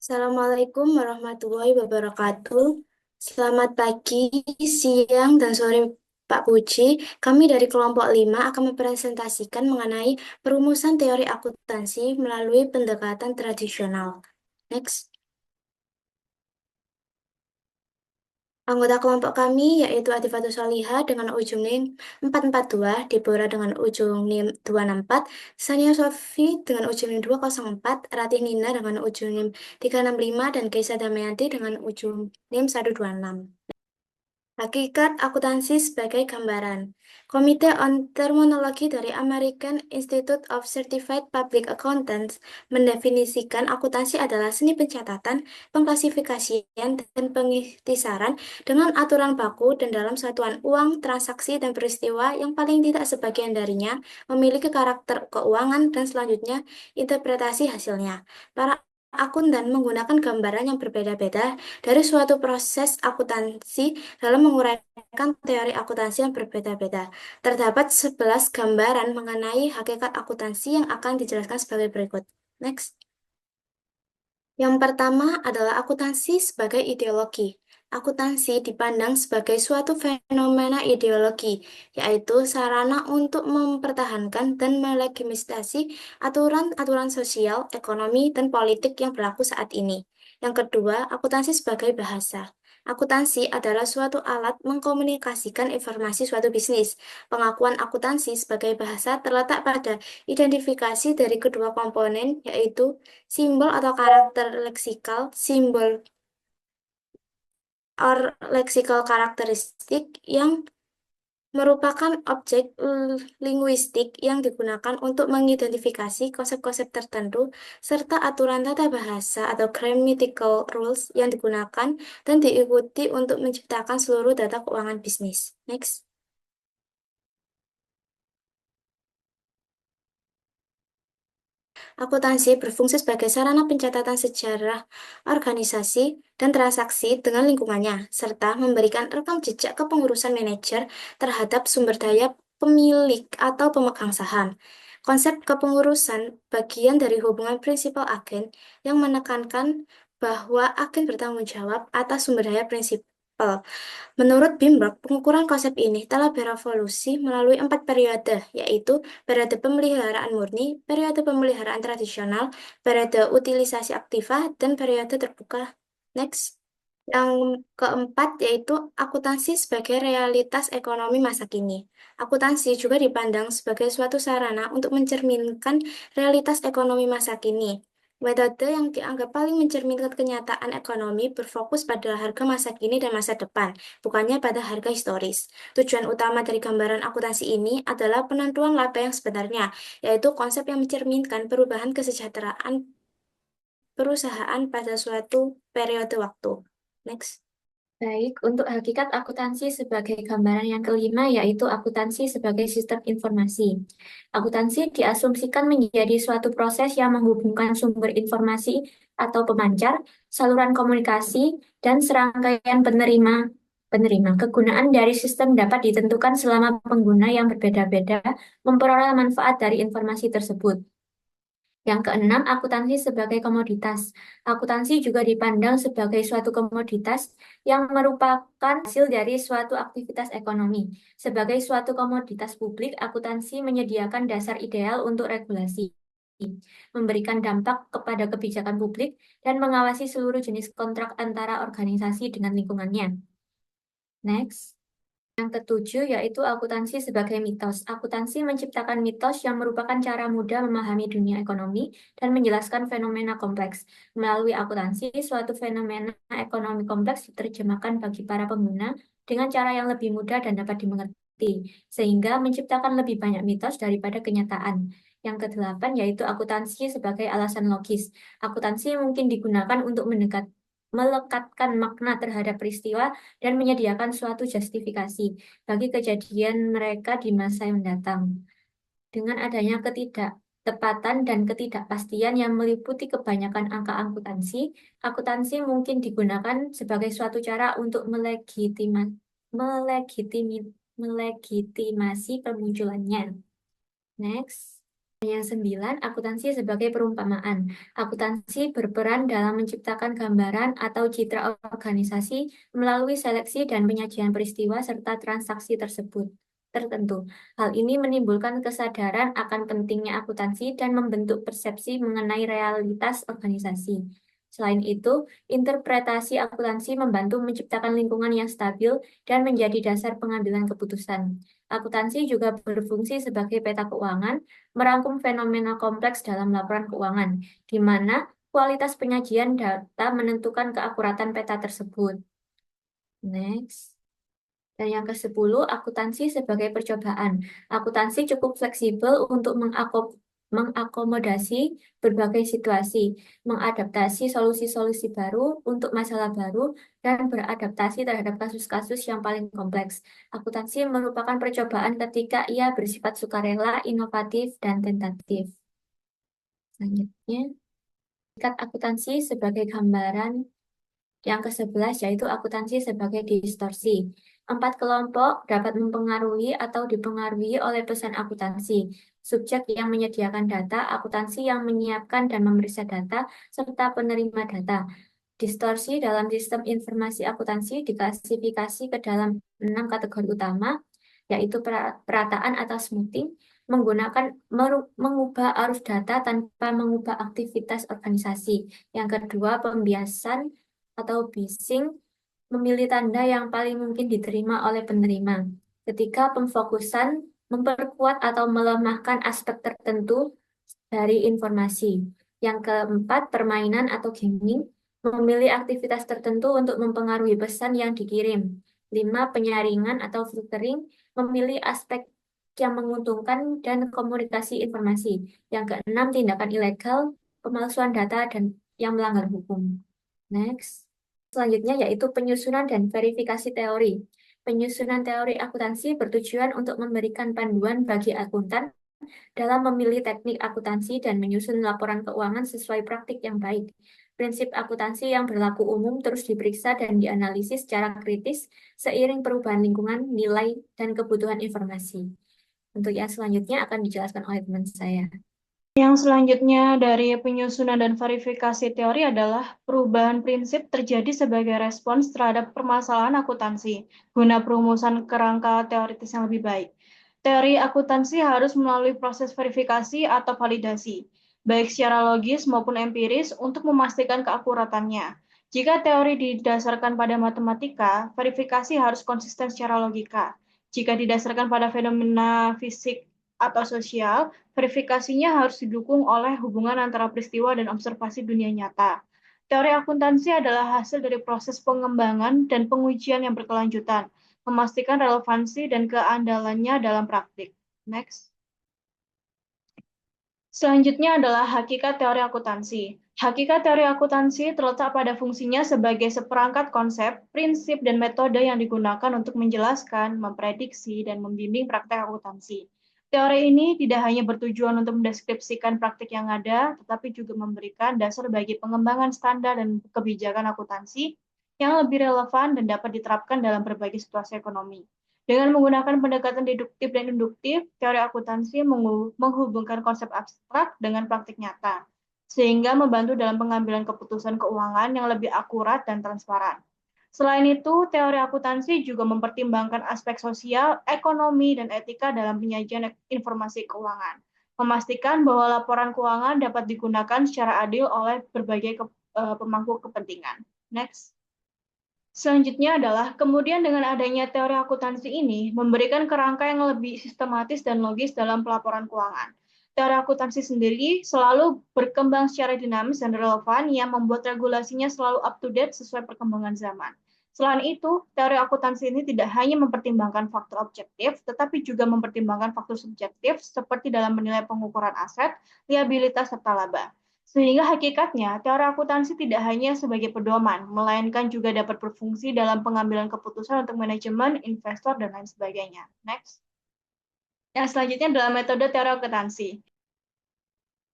Assalamualaikum warahmatullahi wabarakatuh. Selamat pagi, siang, dan sore Pak Puji. Kami dari kelompok 5 akan mempresentasikan mengenai perumusan teori akuntansi melalui pendekatan tradisional. Next. Anggota kelompok kami yaitu Atifatul Solihah dengan ujung NIM 442, Deborah dengan ujung NIM 264, Sania Sofi dengan ujung NIM 204, Ratih Nina dengan ujung NIM 365, dan Keisa Damayanti dengan ujung NIM 126. Hakikat akuntansi sebagai gambaran. Komite on Terminology dari American Institute of Certified Public Accountants mendefinisikan akuntansi adalah seni pencatatan, pengklasifikasian, dan pengikhtisaran dengan aturan baku dan dalam satuan uang, transaksi, dan peristiwa yang paling tidak sebagian darinya memiliki karakter keuangan dan selanjutnya interpretasi hasilnya. Para akuntan menggunakan gambaran yang berbeda-beda dari suatu proses akuntansi dalam menguraikan teori akuntansi yang berbeda-beda. Terdapat 11 gambaran mengenai hakikat akuntansi yang akan dijelaskan sebagai berikut. Next. Yang pertama adalah akuntansi sebagai ideologi. Akuntansi dipandang sebagai suatu fenomena ideologi, yaitu sarana untuk mempertahankan dan melegitimasi aturan-aturan sosial, ekonomi, dan politik yang berlaku saat ini. Yang kedua, akuntansi sebagai bahasa. Akuntansi adalah suatu alat mengkomunikasikan informasi suatu bisnis. Pengakuan akuntansi sebagai bahasa terletak pada identifikasi dari kedua komponen, yaitu simbol atau karakter leksikal, simbol or leksikal karakteristik yang merupakan objek linguistik yang digunakan untuk mengidentifikasi konsep-konsep tertentu, serta aturan tata bahasa atau grammatical rules yang digunakan dan diikuti untuk menciptakan seluruh data keuangan bisnis. Next. Akuntansi berfungsi sebagai sarana pencatatan sejarah organisasi dan transaksi dengan lingkungannya, serta memberikan rekam jejak kepengurusan manajer terhadap sumber daya pemilik atau pemegang saham. Konsep kepengurusan bagian dari hubungan prinsipal agen yang menekankan bahwa agen bertanggung jawab atas sumber daya prinsipal. Menurut Bimberg, pengukuran konsep ini telah berevolusi melalui 4 periode, yaitu periode pemeliharaan murni, periode pemeliharaan tradisional, periode utilisasi aktiva, dan periode terbuka. Next. Yang keempat yaitu akuntansi sebagai realitas ekonomi masa kini. Akuntansi juga dipandang sebagai suatu sarana untuk mencerminkan realitas ekonomi masa kini. Metode yang dianggap paling mencerminkan kenyataan ekonomi berfokus pada harga masa kini dan masa depan, bukannya pada harga historis. Tujuan utama dari gambaran akuntansi ini adalah penentuan laba yang sebenarnya, yaitu konsep yang mencerminkan perubahan kesejahteraan perusahaan pada suatu periode waktu. Next. Baik, untuk hakikat akuntansi sebagai gambaran yang kelima, yaitu akuntansi sebagai sistem informasi. Akuntansi diasumsikan menjadi suatu proses yang menghubungkan sumber informasi atau pemancar, saluran komunikasi, dan serangkaian penerima. Kegunaan dari sistem dapat ditentukan selama pengguna yang berbeda-beda memperoleh manfaat dari informasi tersebut. Yang keenam, akuntansi sebagai komoditas. Akuntansi juga dipandang sebagai suatu komoditas yang merupakan hasil dari suatu aktivitas ekonomi. Sebagai suatu komoditas publik, akuntansi menyediakan dasar ideal untuk regulasi, memberikan dampak kepada kebijakan publik, dan mengawasi seluruh jenis kontrak antara organisasi dengan lingkungannya. Next. Yang ketujuh yaitu akuntansi sebagai mitos. Akuntansi menciptakan mitos yang merupakan cara mudah memahami dunia ekonomi dan menjelaskan fenomena kompleks. Melalui akuntansi, suatu fenomena ekonomi kompleks diterjemahkan bagi para pengguna dengan cara yang lebih mudah dan dapat dimengerti, sehingga menciptakan lebih banyak mitos daripada kenyataan. Yang kedelapan yaitu akuntansi sebagai alasan logis. Akuntansi mungkin digunakan untuk melekatkan makna terhadap peristiwa dan menyediakan suatu justifikasi bagi kejadian mereka di masa yang mendatang. Dengan adanya ketidaktepatan dan ketidakpastian yang meliputi kebanyakan angka akuntansi, akuntansi mungkin digunakan sebagai suatu cara untuk melegitimasi permunculannya. Next. Yang 9, akuntansi sebagai perumpamaan. Akuntansi berperan dalam menciptakan gambaran atau citra organisasi melalui seleksi dan penyajian peristiwa serta transaksi tersebut tertentu. Hal ini menimbulkan kesadaran akan pentingnya akuntansi dan membentuk persepsi mengenai realitas organisasi. Selain itu, interpretasi akuntansi membantu menciptakan lingkungan yang stabil dan menjadi dasar pengambilan keputusan. Akuntansi juga berfungsi sebagai peta keuangan, merangkum fenomena kompleks dalam laporan keuangan, di mana kualitas penyajian data menentukan keakuratan peta tersebut. Next. Dan yang ke-10, akuntansi sebagai percobaan. Akuntansi cukup fleksibel untuk mengakomodasi berbagai situasi, mengadaptasi solusi-solusi baru untuk masalah baru, dan beradaptasi terhadap kasus-kasus yang paling kompleks. Akuntansi merupakan percobaan ketika ia bersifat sukarela, inovatif, dan tentatif. Selanjutnya, tingkat akuntansi sebagai gambaran yang ke-11 yaitu akuntansi sebagai distorsi. 4 kelompok dapat mempengaruhi atau dipengaruhi oleh pesan akuntansi. Subjek yang menyediakan data, akuntansi yang menyiapkan dan memeriksa data, serta penerima data. Distorsi dalam sistem informasi akuntansi diklasifikasi ke dalam 6 kategori utama, yaitu perataan atau smoothing, mengubah arus data tanpa mengubah aktivitas organisasi. Yang kedua, pembiasan atau bising, memilih tanda yang paling mungkin diterima oleh penerima. Ketiga, pemfokusan, memperkuat atau melemahkan aspek tertentu dari informasi. Yang keempat, permainan atau gaming, memilih aktivitas tertentu untuk mempengaruhi pesan yang dikirim. 5, penyaringan atau filtering, memilih aspek yang menguntungkan dan komunikasi informasi. Yang keenam, tindakan ilegal, pemalsuan data dan yang melanggar hukum. Next. Selanjutnya yaitu penyusunan dan verifikasi teori. Penyusunan teori akuntansi bertujuan untuk memberikan panduan bagi akuntan dalam memilih teknik akuntansi dan menyusun laporan keuangan sesuai praktik yang baik. Prinsip akuntansi yang berlaku umum terus diperiksa dan dianalisis secara kritis seiring perubahan lingkungan, nilai, dan kebutuhan informasi. Untuk yang selanjutnya akan dijelaskan oleh teman saya. Yang selanjutnya dari penyusunan dan verifikasi teori adalah perubahan prinsip terjadi sebagai respons terhadap permasalahan akuntansi guna perumusan kerangka teoritis yang lebih baik. Teori akuntansi harus melalui proses verifikasi atau validasi, baik secara logis maupun empiris untuk memastikan keakuratannya. Jika teori didasarkan pada matematika, verifikasi harus konsisten secara logika. Jika didasarkan pada fenomena fisik atau sosial, verifikasinya harus didukung oleh hubungan antara peristiwa dan observasi dunia nyata. Teori akuntansi adalah hasil dari proses pengembangan dan pengujian yang berkelanjutan, memastikan relevansi dan keandalannya dalam praktik. Next. Selanjutnya adalah hakikat teori akuntansi. Hakikat teori akuntansi terletak pada fungsinya sebagai seperangkat konsep, prinsip, dan metode yang digunakan untuk menjelaskan, memprediksi, dan membimbing praktek akuntansi. Teori ini tidak hanya bertujuan untuk mendeskripsikan praktik yang ada, tetapi juga memberikan dasar bagi pengembangan standar dan kebijakan akuntansi yang lebih relevan dan dapat diterapkan dalam berbagai situasi ekonomi. Dengan menggunakan pendekatan deduktif dan induktif, teori akuntansi menghubungkan konsep abstrak dengan praktik nyata, sehingga membantu dalam pengambilan keputusan keuangan yang lebih akurat dan transparan. Selain itu, teori akuntansi juga mempertimbangkan aspek sosial, ekonomi, dan etika dalam penyajian informasi keuangan, memastikan bahwa laporan keuangan dapat digunakan secara adil oleh berbagai pemangku kepentingan. Next. Selanjutnya adalah kemudian dengan adanya teori akuntansi ini memberikan kerangka yang lebih sistematis dan logis dalam pelaporan keuangan. Teori akuntansi sendiri selalu berkembang secara dinamis dan relevan yang membuat regulasinya selalu up to date sesuai perkembangan zaman. Selain itu, teori akuntansi ini tidak hanya mempertimbangkan faktor objektif, tetapi juga mempertimbangkan faktor subjektif seperti dalam menilai pengukuran aset, liabilitas, serta laba. Sehingga hakikatnya, teori akuntansi tidak hanya sebagai pedoman, melainkan juga dapat berfungsi dalam pengambilan keputusan untuk manajemen, investor, dan lain sebagainya. Next. Yang selanjutnya adalah metode teori akuntansi.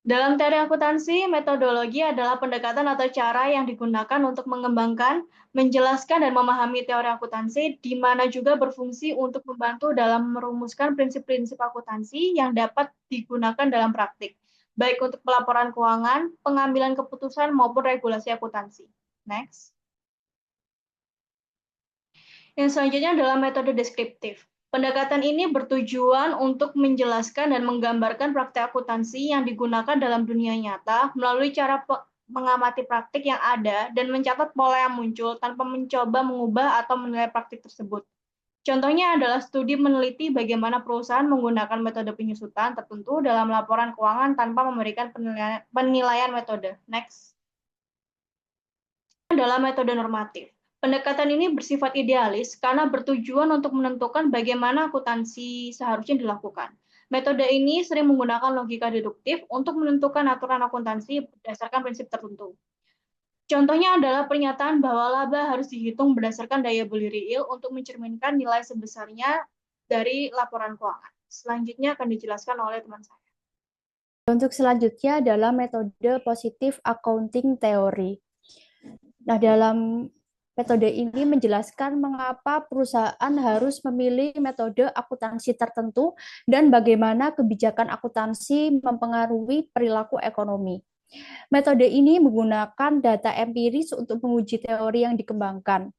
Dalam teori akuntansi, metodologi adalah pendekatan atau cara yang digunakan untuk mengembangkan, menjelaskan, dan memahami teori akuntansi, di mana juga berfungsi untuk membantu dalam merumuskan prinsip-prinsip akuntansi yang dapat digunakan dalam praktik, baik untuk pelaporan keuangan, pengambilan keputusan, maupun regulasi akuntansi. Next. Yang selanjutnya adalah metode deskriptif. Pendekatan ini bertujuan untuk menjelaskan dan menggambarkan praktek akuntansi yang digunakan dalam dunia nyata melalui cara mengamati praktik yang ada dan mencatat pola yang muncul tanpa mencoba mengubah atau menilai praktik tersebut. Contohnya adalah studi meneliti bagaimana perusahaan menggunakan metode penyusutan tertentu dalam laporan keuangan tanpa memberikan penilaian metode. Next. Adalah metode normatif. Pendekatan ini bersifat idealis karena bertujuan untuk menentukan bagaimana akuntansi seharusnya dilakukan. Metode ini sering menggunakan logika deduktif untuk menentukan aturan akuntansi berdasarkan prinsip tertentu. Contohnya adalah pernyataan bahwa laba harus dihitung berdasarkan daya beli real untuk mencerminkan nilai sebesarnya dari laporan keuangan. Selanjutnya akan dijelaskan oleh teman saya. Untuk selanjutnya adalah metode positive accounting theory. Nah, dalam metode ini menjelaskan mengapa perusahaan harus memilih metode akuntansi tertentu dan bagaimana kebijakan akuntansi mempengaruhi perilaku ekonomi. Metode ini menggunakan data empiris untuk menguji teori yang dikembangkan.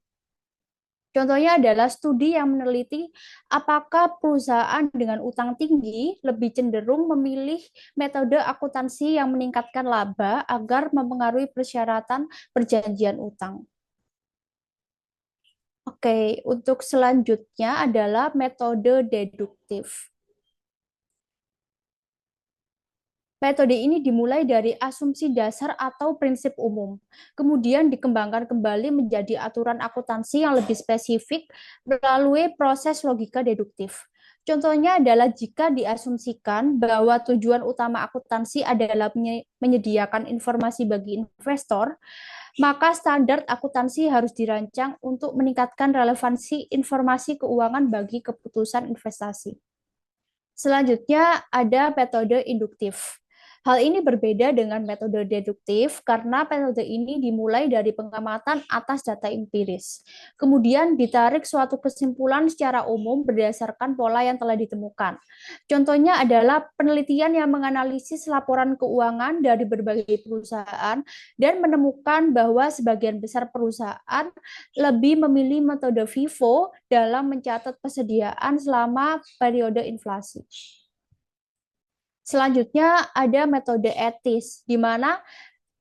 Contohnya adalah studi yang meneliti apakah perusahaan dengan utang tinggi lebih cenderung memilih metode akuntansi yang meningkatkan laba agar mempengaruhi persyaratan perjanjian utang. Oke, untuk selanjutnya adalah metode deduktif. Metode ini dimulai dari asumsi dasar atau prinsip umum, kemudian dikembangkan kembali menjadi aturan akuntansi yang lebih spesifik melalui proses logika deduktif. Contohnya adalah jika diasumsikan bahwa tujuan utama akuntansi adalah menyediakan informasi bagi investor, maka standar akuntansi harus dirancang untuk meningkatkan relevansi informasi keuangan bagi keputusan investasi. Selanjutnya ada metode induktif. Hal ini berbeda dengan metode deduktif karena metode ini dimulai dari pengamatan atas data empiris. Kemudian ditarik suatu kesimpulan secara umum berdasarkan pola yang telah ditemukan. Contohnya adalah penelitian yang menganalisis laporan keuangan dari berbagai perusahaan dan menemukan bahwa sebagian besar perusahaan lebih memilih metode FIFO dalam mencatat persediaan selama periode inflasi. Selanjutnya ada metode etis, di mana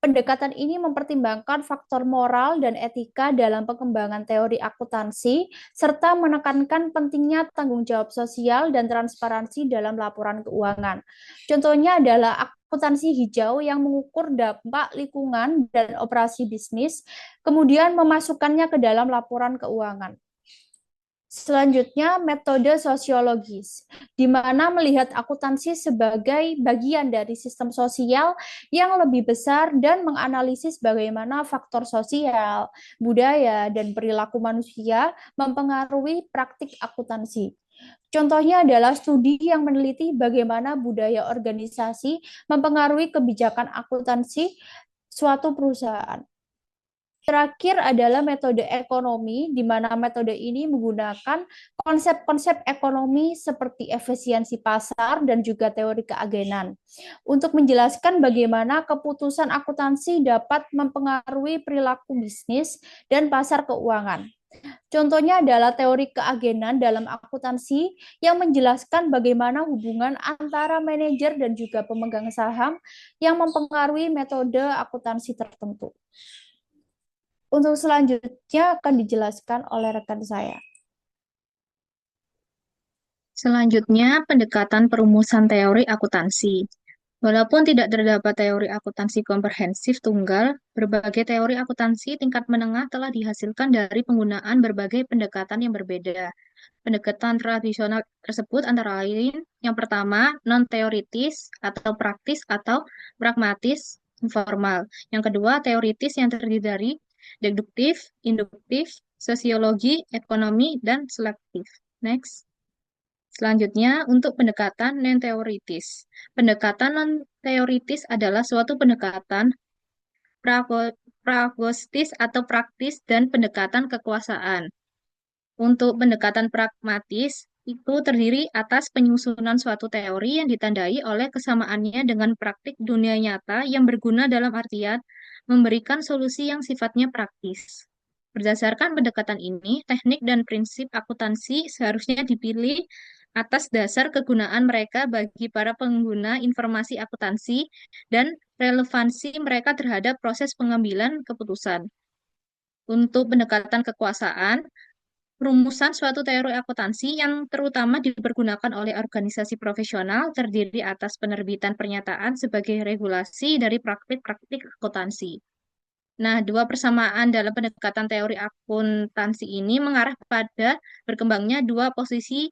pendekatan ini mempertimbangkan faktor moral dan etika dalam pengembangan teori akuntansi, serta menekankan pentingnya tanggung jawab sosial dan transparansi dalam laporan keuangan. Contohnya adalah akuntansi hijau yang mengukur dampak lingkungan dan operasi bisnis, kemudian memasukkannya ke dalam laporan keuangan. Selanjutnya, metode sosiologis, di mana melihat akuntansi sebagai bagian dari sistem sosial yang lebih besar dan menganalisis bagaimana faktor sosial, budaya, dan perilaku manusia mempengaruhi praktik akuntansi. Contohnya adalah studi yang meneliti bagaimana budaya organisasi mempengaruhi kebijakan akuntansi suatu perusahaan. Terakhir adalah metode ekonomi, di mana metode ini menggunakan konsep-konsep ekonomi seperti efisiensi pasar dan juga teori keagenan untuk menjelaskan bagaimana keputusan akuntansi dapat mempengaruhi perilaku bisnis dan pasar keuangan. Contohnya adalah teori keagenan dalam akuntansi yang menjelaskan bagaimana hubungan antara manajer dan juga pemegang saham yang mempengaruhi metode akuntansi tertentu. Untuk selanjutnya akan dijelaskan oleh rekan saya. Selanjutnya, pendekatan perumusan teori akuntansi. Walaupun tidak terdapat teori akuntansi komprehensif tunggal, berbagai teori akuntansi tingkat menengah telah dihasilkan dari penggunaan berbagai pendekatan yang berbeda. Pendekatan tradisional tersebut antara lain, yang pertama, non-teoritis atau praktis atau pragmatis informal. Yang kedua, teoritis yang terdiri dari deduktif, induktif, sosiologi, ekonomi, dan selektif. Next. Selanjutnya, untuk pendekatan non-teoritis. Pendekatan non-teoritis adalah suatu pendekatan pragmatis atau praktis dan pendekatan kekuasaan. Untuk pendekatan pragmatis, itu terdiri atas penyusunan suatu teori yang ditandai oleh kesamaannya dengan praktik dunia nyata yang berguna dalam artian memberikan solusi yang sifatnya praktis. Berdasarkan pendekatan ini, teknik dan prinsip akuntansi seharusnya dipilih atas dasar kegunaan mereka bagi para pengguna informasi akuntansi dan relevansi mereka terhadap proses pengambilan keputusan. Untuk pendekatan kekuasaan, rumusan suatu teori akuntansi yang terutama dipergunakan oleh organisasi profesional terdiri atas penerbitan pernyataan sebagai regulasi dari praktik-praktik akuntansi. Nah, dua persamaan dalam pendekatan teori akuntansi ini mengarah pada berkembangnya dua posisi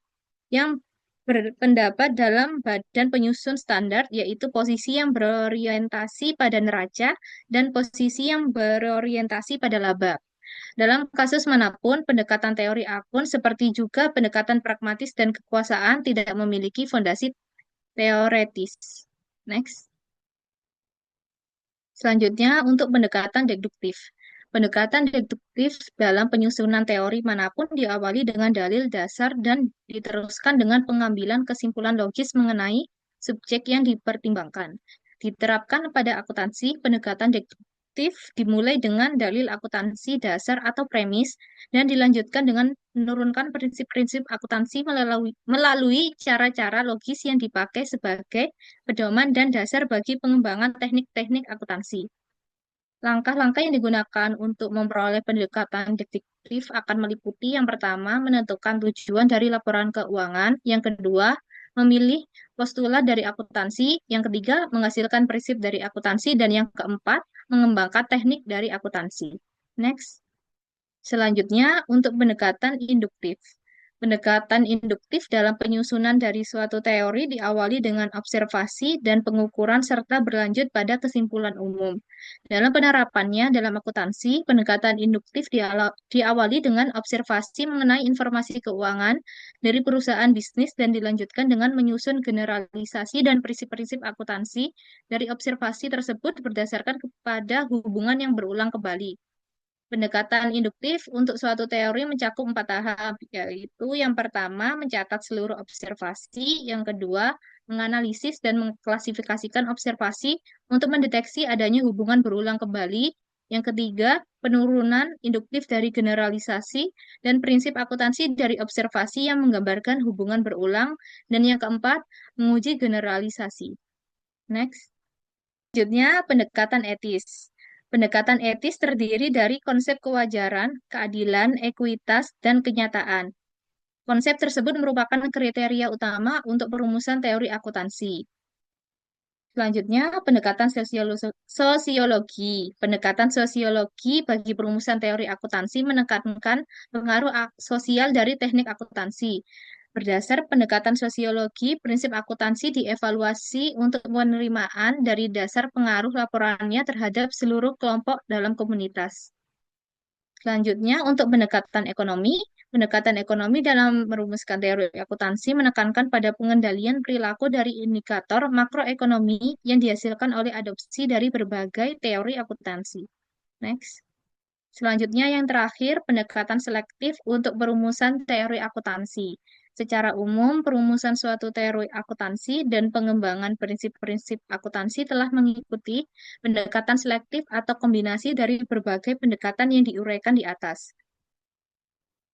yang berpendapat dalam badan penyusun standar, yaitu posisi yang berorientasi pada neraca dan posisi yang berorientasi pada laba. Dalam kasus manapun, pendekatan teori akun seperti juga pendekatan pragmatis dan kekuasaan tidak memiliki fondasi teoretis. Next. Selanjutnya, untuk pendekatan deduktif. Pendekatan deduktif dalam penyusunan teori manapun diawali dengan dalil dasar dan diteruskan dengan pengambilan kesimpulan logis mengenai subjek yang dipertimbangkan. Diterapkan pada akuntansi, pendekatan deduktif dimulai dengan dalil akuntansi dasar atau premis dan dilanjutkan dengan menurunkan prinsip-prinsip akuntansi melalui cara-cara logis yang dipakai sebagai pedoman dan dasar bagi pengembangan teknik-teknik akuntansi. Langkah-langkah yang digunakan untuk memperoleh pendekatan deduktif akan meliputi yang pertama, menentukan tujuan dari laporan keuangan, yang kedua, memilih postulat dari akuntansi, yang ketiga, menghasilkan prinsip dari akuntansi, dan yang keempat, mengembangkan teknik dari akuntansi. Next. Selanjutnya, untuk pendekatan induktif. Pendekatan induktif dalam penyusunan dari suatu teori diawali dengan observasi dan pengukuran serta berlanjut pada kesimpulan umum. Dalam penerapannya dalam akuntansi, pendekatan induktif diawali dengan observasi mengenai informasi keuangan dari perusahaan bisnis dan dilanjutkan dengan menyusun generalisasi dan prinsip-prinsip akuntansi dari observasi tersebut berdasarkan kepada hubungan yang berulang kembali. Pendekatan induktif untuk suatu teori mencakup 4 tahap, yaitu yang pertama mencatat seluruh observasi, yang kedua menganalisis dan mengklasifikasikan observasi untuk mendeteksi adanya hubungan berulang kembali, yang ketiga penurunan induktif dari generalisasi dan prinsip akuntansi dari observasi yang menggambarkan hubungan berulang, dan yang keempat menguji generalisasi. Next. Selanjutnya, pendekatan etis. Pendekatan etis terdiri dari konsep kewajaran, keadilan, ekuitas, dan kenyataan. Konsep tersebut merupakan kriteria utama untuk perumusan teori akuntansi. Selanjutnya, pendekatan sosiologi. Pendekatan sosiologi bagi perumusan teori akuntansi menekankan pengaruh sosial dari teknik akuntansi. Berdasar pendekatan sosiologi, prinsip akuntansi dievaluasi untuk penerimaan dari dasar pengaruh laporannya terhadap seluruh kelompok dalam komunitas. Selanjutnya, untuk pendekatan ekonomi dalam merumuskan teori akuntansi menekankan pada pengendalian perilaku dari indikator makroekonomi yang dihasilkan oleh adopsi dari berbagai teori akuntansi. Next. Selanjutnya yang terakhir, pendekatan selektif untuk perumusan teori akuntansi. Secara umum, perumusan suatu teori akuntansi dan pengembangan prinsip-prinsip akuntansi telah mengikuti pendekatan selektif atau kombinasi dari berbagai pendekatan yang diuraikan di atas.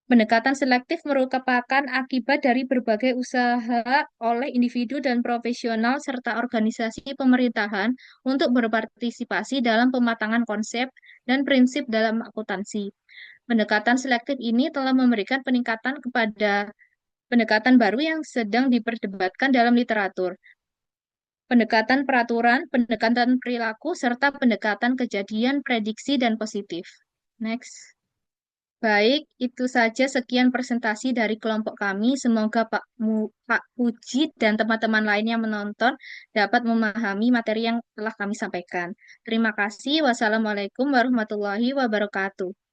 Pendekatan selektif merupakan akibat dari berbagai usaha oleh individu dan profesional serta organisasi pemerintahan untuk berpartisipasi dalam pematangan konsep dan prinsip dalam akuntansi. Pendekatan selektif ini telah memberikan peningkatan kepada pendekatan baru yang sedang diperdebatkan dalam literatur. Pendekatan peraturan, pendekatan perilaku, serta pendekatan kejadian, prediksi, dan positif. Next. Baik, itu saja sekian presentasi dari kelompok kami. Semoga Pak Puji dan teman-teman lain yang menonton dapat memahami materi yang telah kami sampaikan. Terima kasih. Wassalamualaikum warahmatullahi wabarakatuh.